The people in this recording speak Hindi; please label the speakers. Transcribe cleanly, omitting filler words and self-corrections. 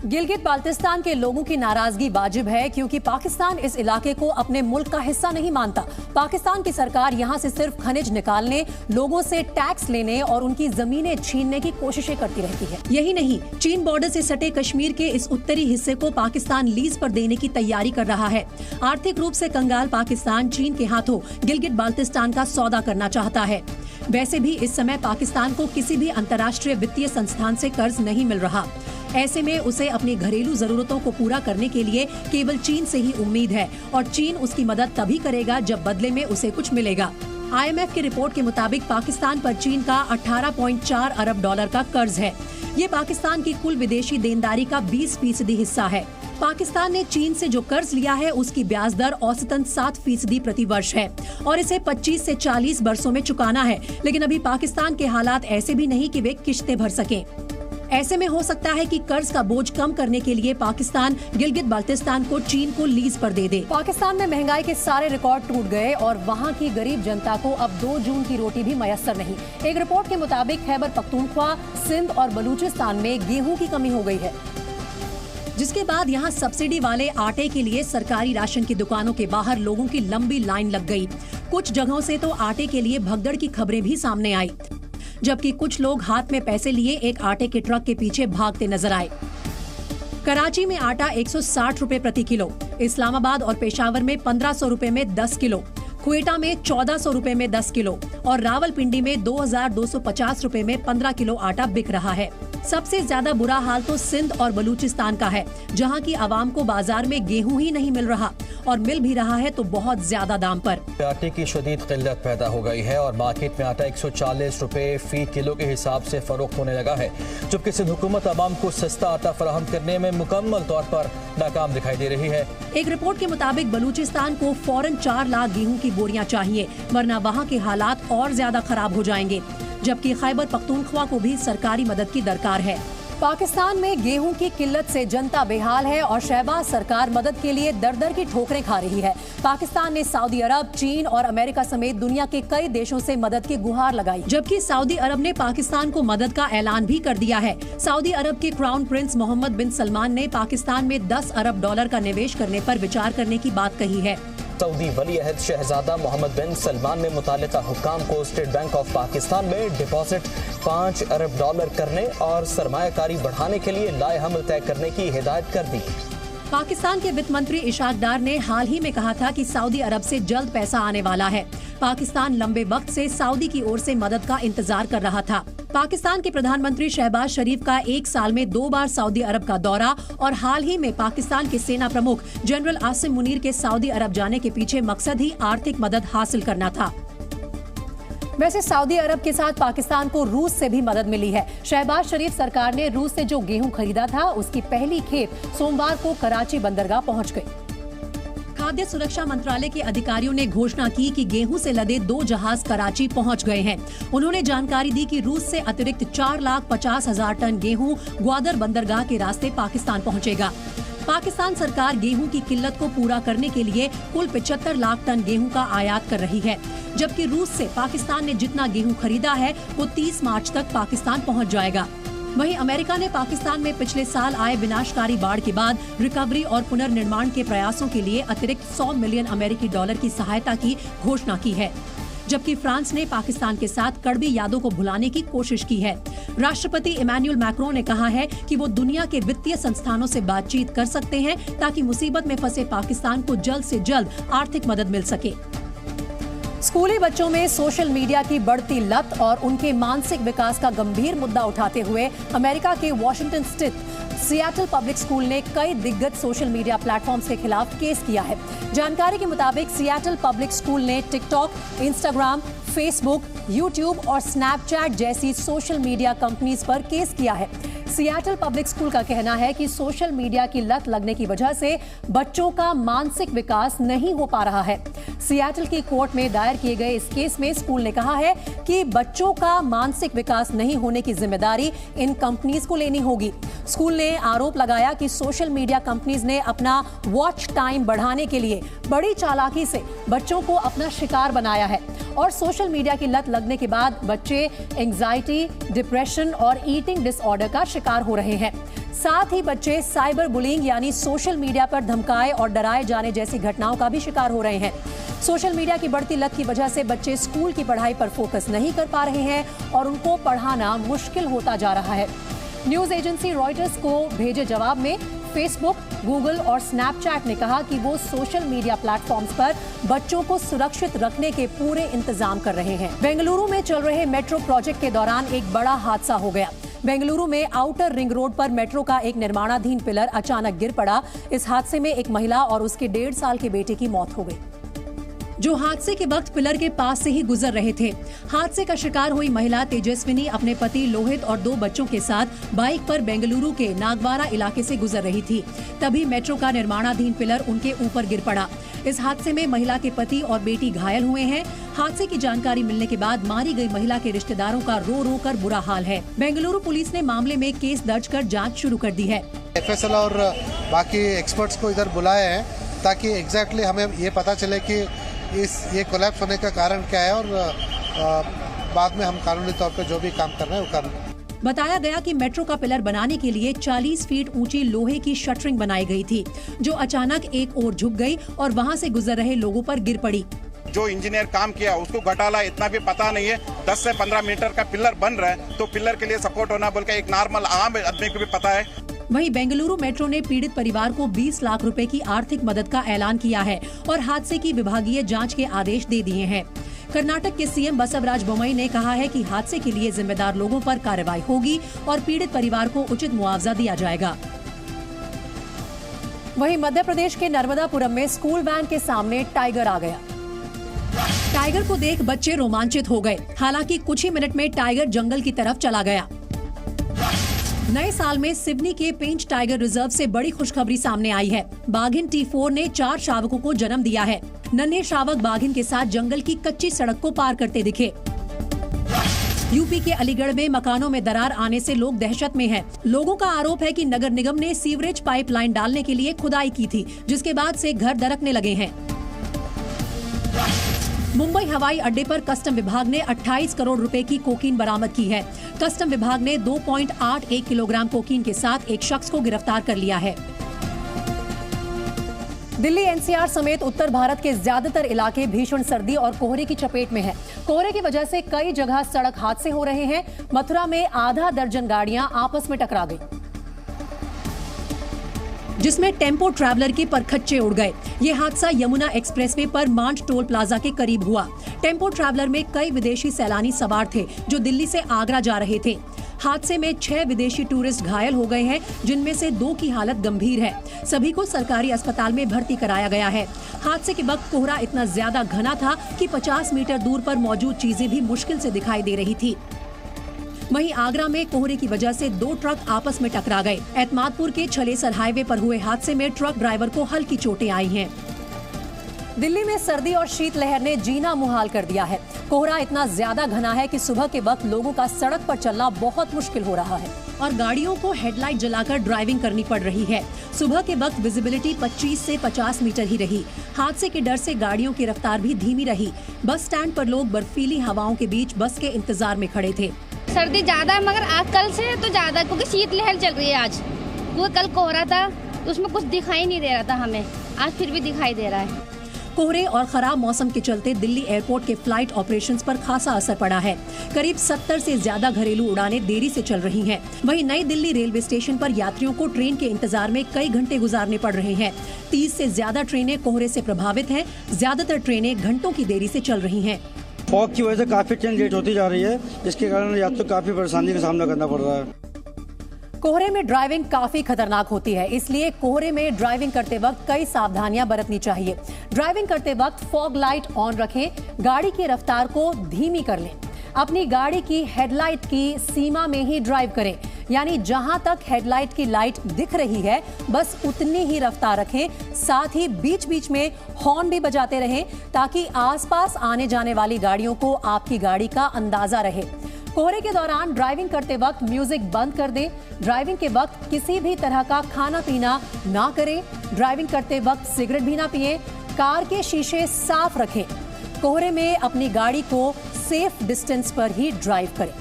Speaker 1: गिलगित बाल्टिस्तान के लोगों की नाराजगी वाजिब है क्योंकि पाकिस्तान इस इलाके को अपने मुल्क का हिस्सा नहीं मानता। पाकिस्तान की सरकार यहां से सिर्फ खनिज निकालने, लोगों से टैक्स लेने और उनकी जमीनें छीनने की कोशिशें करती रहती है। यही नहीं, चीन बॉर्डर से सटे कश्मीर के इस उत्तरी हिस्से को पाकिस्तान लीज पर देने की तैयारी कर रहा है। आर्थिक रूप से कंगाल पाकिस्तान चीन के हाथों गिलगित बाल्टिस्तान का सौदा करना चाहता है। वैसे भी इस समय पाकिस्तान को किसी भी अंतर्राष्ट्रीय वित्तीय संस्थान से कर्ज नहीं मिल रहा। ऐसे में उसे अपनी घरेलू जरूरतों को पूरा करने के लिए केवल चीन से ही उम्मीद है और चीन उसकी मदद तभी करेगा जब बदले में उसे कुछ मिलेगा। IMF की रिपोर्ट के मुताबिक पाकिस्तान पर चीन का 18.4 अरब डॉलर का कर्ज है। ये पाकिस्तान की कुल विदेशी देनदारी का 20% हिस्सा है। पाकिस्तान ने चीन से जो कर्ज लिया है उसकी ब्याज दर औसतन 7% प्रति वर्ष है और इसे 25 से 40 वर्षों में चुकाना है। लेकिन अभी पाकिस्तान के हालात ऐसे भी नहीं कि वे किश्तें भर सकें। ऐसे में हो सकता है कि कर्ज का बोझ कम करने के लिए पाकिस्तान गिलगित बाल्टिस्तान को चीन को लीज पर दे दे। पाकिस्तान में महंगाई के सारे रिकॉर्ड टूट गए और वहां की गरीब जनता को अब 2 जून की रोटी भी मयस्सर नहीं। एक रिपोर्ट के मुताबिक खैबर पख्तूनख्वा, सिंध और बलूचिस्तान में गेहूं की कमी हो गई है, जिसके बाद यहां सब्सिडी वाले आटे के लिए सरकारी राशन की दुकानों के बाहर लोगों की लंबी लाइन लग गई। कुछ जगहों से तो आटे के लिए भगदड़ की खबरें भी सामने आई, जबकि कुछ लोग हाथ में पैसे लिए एक आटे के ट्रक के पीछे भागते नजर आए। कराची में आटा 160 रुपए प्रति किलो, इस्लामाबाद और पेशावर में 1500 रुपए में 10 किलो, क्वेटा में 1400 रुपए में 10 किलो और रावलपिंडी में 2250 रुपए में 15 किलो आटा बिक रहा है। सबसे ज्यादा बुरा हाल तो सिंध और बलूचिस्तान का है, जहां की आवाम को बाजार में गेहूं ही नहीं मिल रहा और मिल भी रहा है तो बहुत ज्यादा दाम पर।
Speaker 2: आटे की शदीद किल्लत पैदा हो गई है और मार्केट में आटा 140 रुपए फी किलो के हिसाब से फरोख्त होने लगा है, जबकि सिंध हुकूमत आवाम को सस्ता आटा फराहम करने में मुकम्मल तौर पर नाकाम दिखाई दे रही है।
Speaker 1: एक रिपोर्ट के मुताबिक बलूचिस्तान को फौरन 4 लाख गेहूं की बोरियां चाहिए, वरना वहां के हालात और ज्यादा खराब हो जाएंगे। जबकि खैबर पख्तूनख्वा को भी सरकारी मदद की दरकार है। पाकिस्तान में गेहूं की किल्लत से जनता बेहाल है और शहबाज सरकार मदद के लिए दर-दर की ठोकरें खा रही है। पाकिस्तान ने सऊदी अरब, चीन और अमेरिका समेत दुनिया के कई देशों से मदद की गुहार लगाई, जबकि सऊदी अरब ने पाकिस्तान को मदद का ऐलान भी कर दिया है। सऊदी अरब के क्राउन प्रिंस मोहम्मद बिन सलमान ने पाकिस्तान में 10 अरब डॉलर का निवेश करने पर विचार करने की बात कही है।
Speaker 2: सऊदी वली अहद शहजादा मोहम्मद बिन सलमान ने मुतालिका हुक्काम को स्टेट बैंक ऑफ पाकिस्तान में डिपॉजिट 5 अरब डॉलर करने और सरमायाकारी बढ़ाने के लिए लाए-हमल तय करने की हिदायत कर दी।
Speaker 1: पाकिस्तान के वित्त मंत्री इशाक डार ने हाल ही में कहा था कि सऊदी अरब से जल्द पैसा आने वाला है। पाकिस्तान लंबे वक्त से सऊदी की ओर से मदद का इंतजार कर रहा था। पाकिस्तान के प्रधानमंत्री शहबाज शरीफ का 1 साल में 2 बार सऊदी अरब का दौरा और हाल ही में पाकिस्तान के सेना प्रमुख जनरल आसिम मुनीर के सऊदी अरब जाने के पीछे मकसद ही आर्थिक मदद हासिल करना था। वैसे सऊदी अरब के साथ पाकिस्तान को रूस से भी मदद मिली है। शहबाज शरीफ सरकार ने रूस से जो गेहूं खरीदा था उसकी पहली खेप सोमवार को कराची बंदरगाह पहुंच गई। खाद्य सुरक्षा मंत्रालय के अधिकारियों ने घोषणा की कि गेहूं से लदे 2 जहाज कराची पहुंच गए हैं। उन्होंने जानकारी दी कि रूस से अतिरिक्त 4,50,000 टन गेहूं ग्वादर बंदरगाह के रास्ते पाकिस्तान पहुंचेगा। पाकिस्तान सरकार गेहूं की किल्लत को पूरा करने के लिए कुल 75 लाख टन गेहूं का आयात कर रही है, जबकि रूस से पाकिस्तान ने जितना गेहूं खरीदा है वो 30 मार्च तक पाकिस्तान पहुंच जाएगा। वहीं अमेरिका ने पाकिस्तान में पिछले साल आए विनाशकारी बाढ़ के बाद रिकवरी और पुनर्निर्माण के प्रयासों के लिए अतिरिक्त 100 मिलियन अमेरिकी डॉलर की सहायता की घोषणा की है, जबकि फ्रांस ने पाकिस्तान के साथ कड़वी यादों को भुलाने की कोशिश की है। राष्ट्रपति इमैनुअल मैक्रोन ने कहा है कि वो दुनिया के वित्तीय संस्थानों से बातचीत कर सकते हैं ताकि मुसीबत में फंसे पाकिस्तान को जल्द से जल्द आर्थिक मदद मिल सके। स्कूली बच्चों में सोशल मीडिया की बढ़ती लत और उनके मानसिक विकास का गंभीर मुद्दा उठाते हुए अमेरिका के वॉशिंगटन स्थित सियाटल पब्लिक स्कूल ने कई दिग्गज सोशल मीडिया प्लेटफॉर्म्स के खिलाफ केस किया है। जानकारी के मुताबिक सियाटल पब्लिक स्कूल ने टिकटॉक, इंस्टाग्राम, फेसबुक, यूट्यूब और स्नैपचैट जैसी सोशल मीडिया कंपनीज पर केस किया है। सियाटल पब्लिक स्कूल का कहना है कि सोशल मीडिया की लत लगने की वजह से बच्चों का मानसिक विकास नहीं हो पा रहा है। सियाटल की कोर्ट में दायर किए गए इस केस में स्कूल ने कहा है कि बच्चों का मानसिक विकास नहीं होने की जिम्मेदारी इन कंपनीज को लेनी होगी। स्कूल ने आरोप लगाया कि सोशल मीडिया कंपनीज ने अपना वॉच टाइम बढ़ाने के लिए बड़ी चालाकी से बच्चों को अपना शिकार बनाया है और सोशल मीडिया की लत लगने के बाद बच्चे एंजाइटी, डिप्रेशन और ईटिंग डिसऑर्डर का शिकार हो रहे हैं। साथ ही बच्चे साइबर बुलिंग यानी सोशल मीडिया पर धमकाए और डराए जाने जैसी घटनाओं का भी शिकार हो रहे हैं। सोशल मीडिया की बढ़ती लत की वजह से बच्चे स्कूल की पढ़ाई पर फोकस नहीं कर पा रहे हैं और उनको पढ़ाना मुश्किल होता जा रहा है। न्यूज एजेंसी रॉयटर्स को भेजे जवाब में फेसबुक, गूगल और स्नैपचैट ने कहा कि वो सोशल मीडिया प्लेटफॉर्म्स पर बच्चों को सुरक्षित रखने के पूरे इंतजाम कर रहे हैं। बेंगलुरु में चल रहे मेट्रो प्रोजेक्ट के दौरान एक बड़ा हादसा हो गया। बेंगलुरु में आउटर रिंग रोड पर मेट्रो का एक निर्माणाधीन पिलर अचानक गिर पड़ा। इस हादसे में एक महिला और उसके 1.5 साल के बेटे की मौत हो गई, जो हादसे के वक्त पिलर के पास से ही गुजर रहे थे। हादसे का शिकार हुई महिला तेजस्विनी अपने पति लोहित और 2 बच्चों के साथ बाइक पर बेंगलुरु के नागवारा इलाके से गुजर रही थी। तभी मेट्रो का निर्माणाधीन पिलर उनके ऊपर गिर पड़ा। इस हादसे में महिला के पति और बेटी घायल हुए हैं। हादसे की जानकारी मिलने के बाद मारी गई महिला के रिश्तेदारों का रो रो कर बुरा हाल है। बेंगलुरु पुलिस ने मामले में केस दर्ज कर जाँच शुरू कर दी है।
Speaker 3: FSL और बाकी एक्सपर्ट्स को इधर बुलाए हैं ताकि एग्जैक्टली हमें ये पता चले कि ये कोलैप्स होने का कारण क्या है और बाद में हम कानूनी तौर पे जो भी काम कर रहे हैं वो कर।
Speaker 1: बताया गया कि मेट्रो का पिलर बनाने के लिए 40 फीट ऊंची लोहे की शटरिंग बनाई गई थी, जो अचानक एक ओर झुक गई और वहां से गुजर रहे लोगों पर गिर पड़ी।
Speaker 4: जो इंजीनियर काम किया उसको घटाला इतना भी पता नहीं है। 10 से 15 मीटर का पिलर बन रहा है तो पिलर के लिए सपोर्ट होना बोल के एक नॉर्मल आम आदमी को भी पता है।
Speaker 1: वहीं बेंगलुरु मेट्रो ने पीड़ित परिवार को 20 लाख रुपए की आर्थिक मदद का ऐलान किया है और हादसे की विभागीय जांच के आदेश दे दिए हैं। कर्नाटक के सीएम बसवराज बोम्मई ने कहा है कि हादसे के लिए जिम्मेदार लोगों पर कार्रवाई होगी और पीड़ित परिवार को उचित मुआवजा दिया जाएगा। वहीं मध्य प्रदेश के नर्मदापुरम में स्कूल वैन के सामने टाइगर आ गया। टाइगर को देख बच्चे रोमांचित हो गए। हालांकि कुछ ही मिनट में टाइगर जंगल की तरफ चला गया। नए साल में सिडनी के पेंच टाइगर रिजर्व से बड़ी खुशखबरी सामने आई है। बाघिन T4 ने 4 शावकों को जन्म दिया है। नन्हे शावक बाघिन के साथ जंगल की कच्ची सड़क को पार करते दिखे। यूपी के अलीगढ़ में मकानों में दरार आने से लोग दहशत में हैं। लोगों का आरोप है कि नगर निगम ने सीवरेज पाइपलाइन डालने के लिए खुदाई की थी, जिसके बाद से घर दरकने लगे हैं। मुंबई हवाई अड्डे पर कस्टम विभाग ने 28 करोड़ रुपए की कोकीन बरामद की है। कस्टम विभाग ने 2.81 किलोग्राम कोकीन के साथ एक शख्स को गिरफ्तार कर लिया है। दिल्ली NCR समेत उत्तर भारत के ज्यादातर इलाके भीषण सर्दी और कोहरे की चपेट में हैं। कोहरे की वजह से कई जगह सड़क हादसे हो रहे हैं। मथुरा में आधा दर्जन गाड़ियां आपस में टकरा गई, जिसमें टेम्पो ट्रैवलर के परखच्चे उड़ गए। ये हादसा यमुना एक्सप्रेसवे पर मांड टोल प्लाजा के करीब हुआ। टेम्पो ट्रैवलर में कई विदेशी सैलानी सवार थे जो दिल्ली से आगरा जा रहे थे। हादसे में 6 विदेशी टूरिस्ट घायल हो गए हैं, जिनमें से 2 की हालत गंभीर है। सभी को सरकारी अस्पताल में भर्ती कराया गया है। हादसे के वक्त कोहरा इतना ज्यादा घना था कि 50 मीटर दूर पर मौजूद चीजें भी मुश्किल से दिखाई दे रही थी। वहीं आगरा में कोहरे की वजह से 2 ट्रक आपस में टकरा गए। एतमादपुर के छलेसर हाईवे पर हुए हादसे में ट्रक ड्राइवर को हल्की चोटें आई हैं। दिल्ली में सर्दी और शीतलहर ने जीना मुहाल कर दिया है। कोहरा इतना ज्यादा घना है कि सुबह के वक्त लोगों का सड़क पर चलना बहुत मुश्किल हो रहा है और गाड़ियों को हेडलाइट जलाकर ड्राइविंग करनी पड़ रही है। सुबह के वक्त विजिबिलिटी 25 से 50 मीटर ही रही। हादसे के डर से गाड़ियों की रफ्तार भी धीमी रही। बस स्टैंड पर लोग बर्फीली हवाओं के बीच बस के इंतजार में खड़े थे।
Speaker 5: सर्दी ज्यादा है मगर आज कल से तो ज्यादा, क्योंकि शीतलहर चल रही है आज। वो कल कोहरा था तो उसमें कुछ दिखाई नहीं दे रहा था हमें, आज फिर भी दिखाई दे रहा है।
Speaker 1: कोहरे और खराब मौसम के चलते दिल्ली एयरपोर्ट के फ्लाइट ऑपरेशंस पर खासा असर पड़ा है। करीब 70 से ज्यादा घरेलू उड़ानें देरी से चल रही हैं। वहीं नई दिल्ली रेलवे स्टेशन पर यात्रियों को ट्रेन के इंतजार में कई घंटे गुजारने पड़ रहे हैं। 30 से ज्यादा ट्रेनें कोहरे से प्रभावित हैं। ज्यादातर ट्रेनें घंटों की देरी से चल रही हैं।
Speaker 6: फॉग की वजह से काफी ट्रेन लेट होती जा रही है, जिसके कारण यात्रियों को काफी परेशानी का सामना करना पड़ रहा है।
Speaker 1: कोहरे में ड्राइविंग काफी खतरनाक होती है, इसलिए कोहरे में ड्राइविंग करते वक्त कई सावधानियां बरतनी चाहिए। ड्राइविंग करते वक्त फॉग लाइट ऑन रखें, गाड़ी की रफ्तार को धीमी कर लें। अपनी गाड़ी की हेडलाइट की सीमा में ही ड्राइव करें, यानी जहां तक हेडलाइट की लाइट दिख रही है बस उतनी ही रफ्तार रखें। साथ ही बीच बीच में हॉर्न भी बजाते रहें ताकि आसपास आने जाने वाली गाड़ियों को आपकी गाड़ी का अंदाजा रहे। कोहरे के दौरान ड्राइविंग करते वक्त म्यूजिक बंद कर दें। ड्राइविंग के वक्त किसी भी तरह का खाना पीना ना करें। ड्राइविंग करते वक्त सिगरेट भी ना पिएं। कार के शीशे साफ रखें। कोहरे में अपनी गाड़ी को सेफ डिस्टेंस पर ही ड्राइव करें।